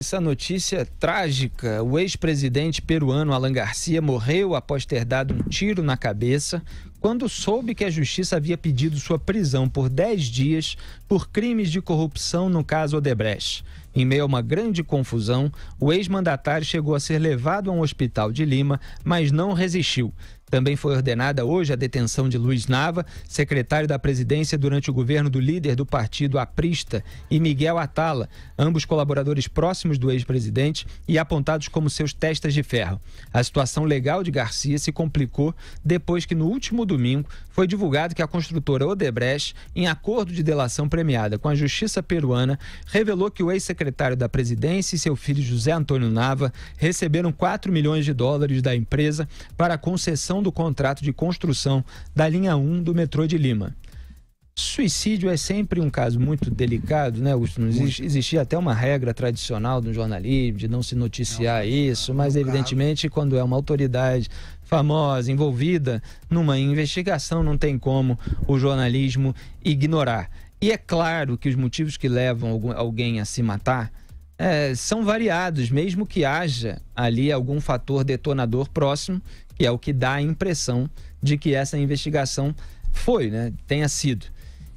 Essa notícia trágica: o ex-presidente peruano Alan Garcia morreu após ter dado um tiro na cabeça quando soube que a justiça havia pedido sua prisão por 10 dias por crimes de corrupção no caso Odebrecht. Em meio a uma grande confusão, o ex-mandatário chegou a ser levado a um hospital de Lima, mas não resistiu. Também foi ordenada hoje a detenção de Luiz Nava, secretário da presidência durante o governo do líder do partido aprista, e Miguel Atala, ambos colaboradores próximos do ex-presidente e apontados como seus testas de ferro. A situação legal de Garcia se complicou depois que no último domingo foi divulgado que a construtora Odebrecht, em acordo de delação premiada com a justiça peruana, revelou que o ex-secretário da presidência e seu filho José Antônio Nava receberam $4 milhões da empresa para a concessão do contrato de construção da linha 1 do metrô de Lima. Suicídio é sempre um caso muito delicado, né? Existia até uma regra tradicional do jornalismo de não se noticiar isso, mas evidentemente quando é uma autoridade famosa, envolvida numa investigação, não tem como o jornalismo ignorar. E é claro que os motivos que levam alguém a se matar são variados, mesmo que haja ali algum fator detonador próximo, que é o que dá a impressão de que essa investigação tenha sido.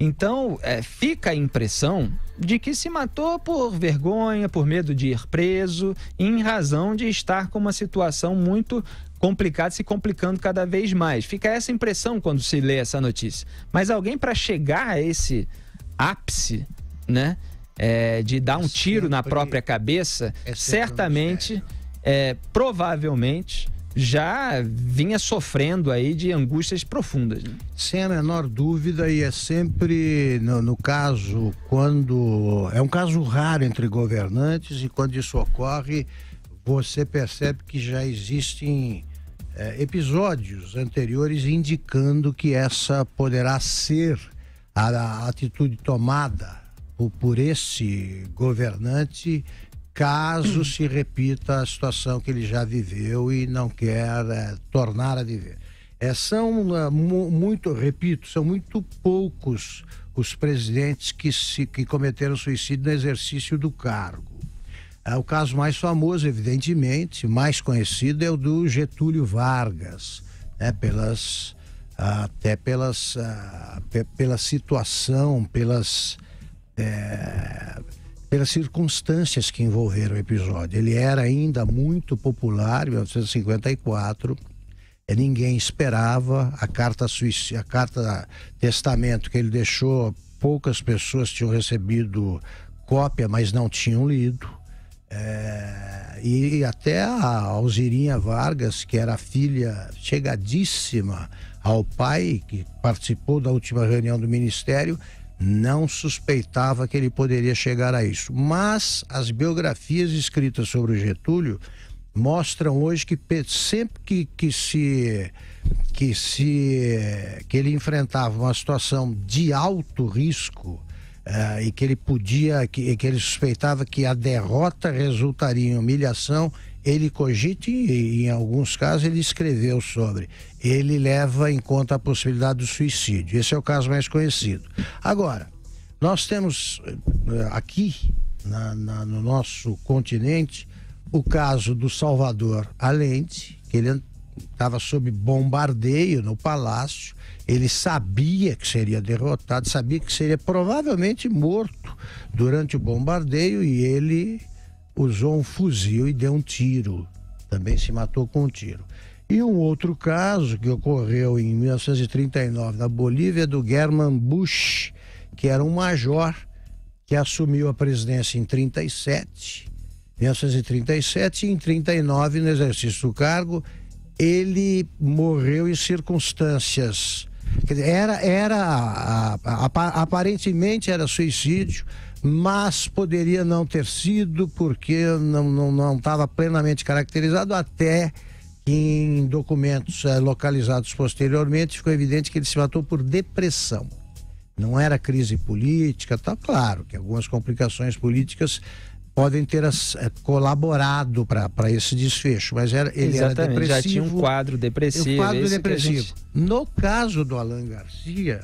Então, fica a impressão de que se matou por vergonha, por medo de ir preso, em razão de estar com uma situação muito complicada, se complicando cada vez mais. Fica essa impressão quando se lê essa notícia. Mas alguém, para chegar a esse ápice, de dar um tiro na própria cabeça, certamente, provavelmente, já vinha sofrendo aí de angústias profundas. Sem a menor dúvida, e é sempre no caso, quando é um caso raro entre governantes, e quando isso ocorre, você percebe que já existem episódios anteriores indicando que essa poderá ser a atitude tomada por esse governante, caso se repita a situação que ele já viveu e não quer tornar a viver. São muito poucos os presidentes que cometeram suicídio no exercício do cargo. O caso mais famoso, evidentemente, mais conhecido, é o do Getúlio Vargas, pela situação, pelas circunstâncias que envolveram o episódio. Ele era ainda muito popular em 1954, ninguém esperava. A carta testamento que ele deixou, poucas pessoas tinham recebido cópia, mas não tinham lido. E até a Alzirinha Vargas, que era filha chegadíssima ao pai, que participou da última reunião do Ministério, não suspeitava que ele poderia chegar a isso. Mas as biografias escritas sobre o Getúlio mostram hoje que sempre que ele enfrentava uma situação de alto risco, e que ele que ele suspeitava que a derrota resultaria em humilhação, ele cogita, e em alguns casos ele escreveu sobre. Ele leva em conta a possibilidade do suicídio. Esse é o caso mais conhecido. Agora, nós temos aqui no nosso continente o caso do Salvador Allende, que ele estava sob bombardeio no palácio. Ele sabia que seria derrotado, sabia que seria provavelmente morto durante o bombardeio, e ele usou um fuzil e deu um tiro. Também se matou com um tiro. E um outro caso que ocorreu em 1939 na Bolívia, do German Bush, que era um major que assumiu a presidência em 1937, e em 1939, no exercício do cargo, ele morreu em circunstâncias. Quer dizer, aparentemente era suicídio, mas poderia não ter sido, porque não estava plenamente caracterizado, até que em documentos localizados posteriormente ficou evidente que ele se matou por depressão. Não era crise política, tá claro que algumas complicações políticas podem ter colaborado para esse desfecho, mas ele era depressivo. Já tinha um quadro depressivo. No caso do Alan Garcia,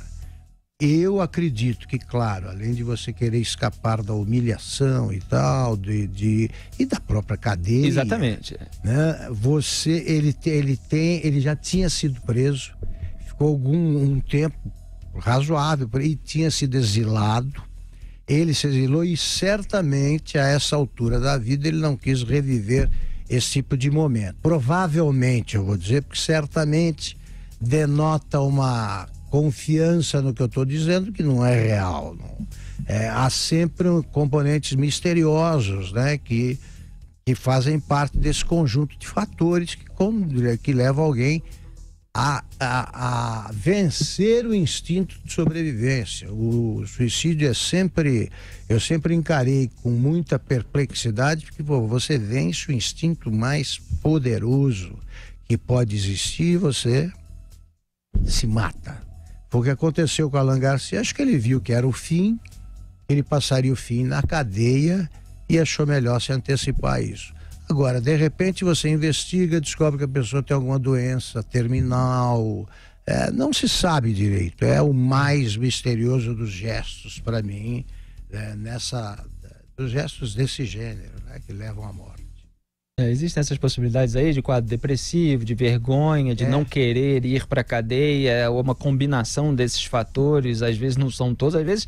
Eu acredito que, claro, além de você querer escapar da humilhação e tal, e da própria cadeia. Exatamente. Né? Ele já tinha sido preso, ficou um tempo razoável, e tinha sido exilado. Ele se exilou e certamente a essa altura da vida ele não quis reviver esse tipo de momento. Provavelmente, eu vou dizer, porque certamente denota uma confiança no que eu estou dizendo que não é real. Não. Há sempre componentes misteriosos, né, que fazem parte desse conjunto de fatores que levam alguém a vencer o instinto de sobrevivência. O suicídio eu sempre encarei com muita perplexidade, porque você vence o instinto mais poderoso que pode existir e você se mata. Foi o que aconteceu com Alan Garcia. Acho que ele viu que era o fim, ele passaria o fim na cadeia e achou melhor se antecipar a isso. Agora, de repente você investiga, descobre que a pessoa tem alguma doença terminal, não se sabe direito. É o mais misterioso dos gestos para mim, dos gestos desse gênero, né, que levam à morte. Existem essas possibilidades aí de quadro depressivo, de vergonha, de não querer ir para a cadeia, ou uma combinação desses fatores, às vezes não são todos, às vezes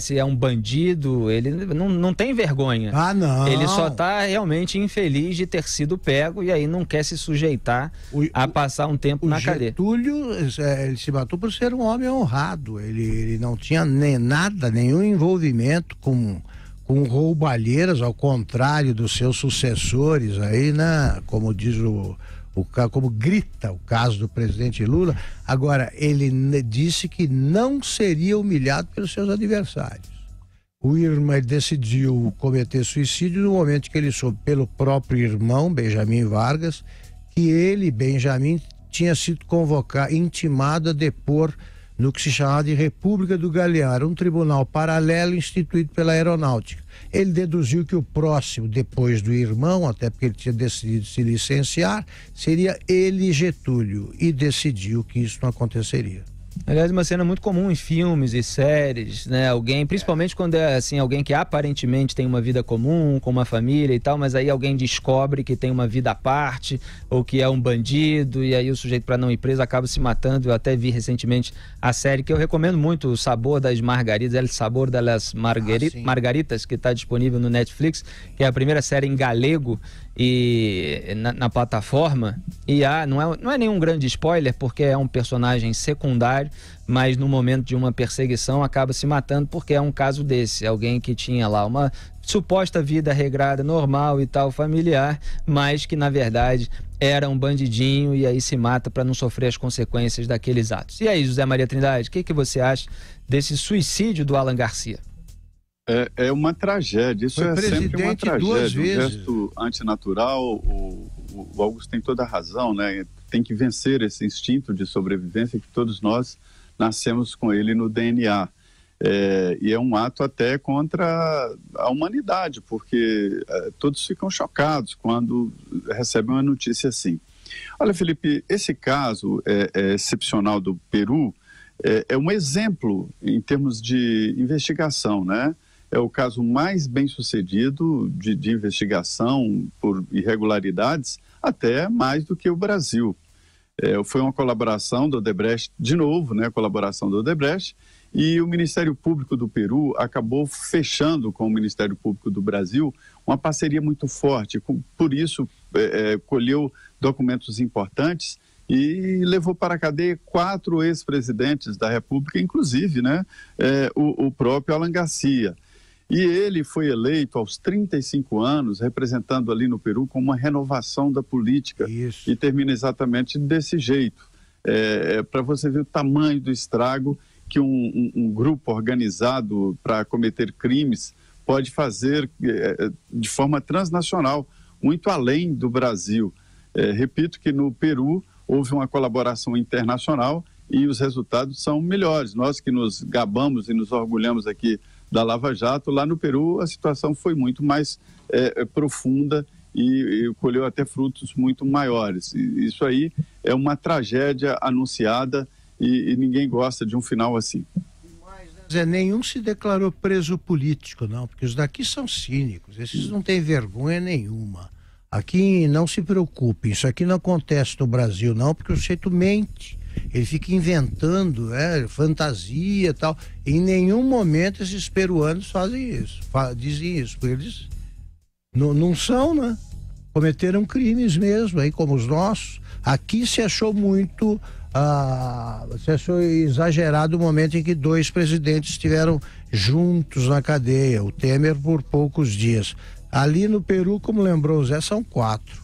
se é um bandido, ele não tem vergonha. Ah, não. Ele só está realmente infeliz de ter sido pego e aí não quer se sujeitar a passar um tempo na cadeia. Getúlio, ele se matou por ser um homem honrado. Ele não tinha nenhum envolvimento com roubalheiras, ao contrário dos seus sucessores aí, né? Como diz como grita o caso do presidente Lula. Agora, ele disse que não seria humilhado pelos seus adversários. O irmão decidiu cometer suicídio no momento que ele soube pelo próprio irmão, Benjamin Vargas, que ele, Benjamin, tinha sido intimado a depor no que se chamava de República do Galeão. Era um tribunal paralelo instituído pela Aeronáutica. Ele deduziu que o próximo, depois do irmão, até porque ele tinha decidido se licenciar, seria ele, Getúlio, e decidiu que isso não aconteceria. Aliás, uma cena muito comum em filmes e séries, né? Alguém, principalmente quando é assim, alguém que aparentemente tem uma vida comum, com uma família e tal, mas aí alguém descobre que tem uma vida à parte, ou que é um bandido, e aí o sujeito, para não ir preso, acaba se matando. Eu até vi recentemente a série que eu recomendo muito, O Sabor das Margaritas, El Sabor das Margaritas, que está disponível no Netflix, que é a primeira série em galego e na plataforma. E não é nenhum grande spoiler, porque é um personagem secundário, mas no momento de uma perseguição acaba se matando, porque é um caso desse, alguém que tinha lá uma suposta vida regrada, normal e tal, familiar, mas que na verdade era um bandidinho, e aí se mata para não sofrer as consequências daqueles atos. E aí, José Maria Trindade, o que você acha desse suicídio do Alan Garcia? É uma tragédia, isso é sempre uma tragédia, um gesto antinatural. O Augusto tem toda a razão, né? Tem que vencer esse instinto de sobrevivência que todos nós nascemos com ele no DNA. E é um ato até contra a humanidade, porque todos ficam chocados quando recebem uma notícia assim. Olha, Felipe, esse caso excepcional do Peru é um exemplo em termos de investigação, né? É o caso mais bem sucedido de investigação por irregularidades, até mais do que o Brasil. Foi uma colaboração do Odebrecht, de novo, né, a colaboração do Odebrecht, e o Ministério Público do Peru acabou fechando com o Ministério Público do Brasil uma parceria muito forte. Por isso, colheu documentos importantes e levou para a cadeia 4 ex-presidentes da República, inclusive, né, o próprio Alan Garcia. E ele foi eleito aos 35 anos, representando ali no Peru como uma renovação da política. Isso. E termina exatamente desse jeito. Para você ver o tamanho do estrago que um grupo organizado para cometer crimes pode fazer de forma transnacional, muito além do Brasil. Repito que no Peru houve uma colaboração internacional e os resultados são melhores. Nós que nos gabamos e nos orgulhamos aqui da Lava Jato, lá no Peru a situação foi muito mais profunda e colheu até frutos muito maiores. E isso aí é uma tragédia anunciada e ninguém gosta de um final assim. dizer, nenhum se declarou preso político, não, porque os daqui são cínicos, esses não têm vergonha nenhuma. Aqui não se preocupe, isso aqui não acontece no Brasil, não, porque o sujeito mente. Ele fica inventando, fantasia e tal. Em nenhum momento esses peruanos fazem isso, dizem isso, porque eles não são, né? Cometeram crimes mesmo, aí como os nossos. Aqui se achou muito, se achou exagerado o momento em que 2 presidentes estiveram juntos na cadeia, o Temer por poucos dias. Ali no Peru, como lembrou o Zé, são 4.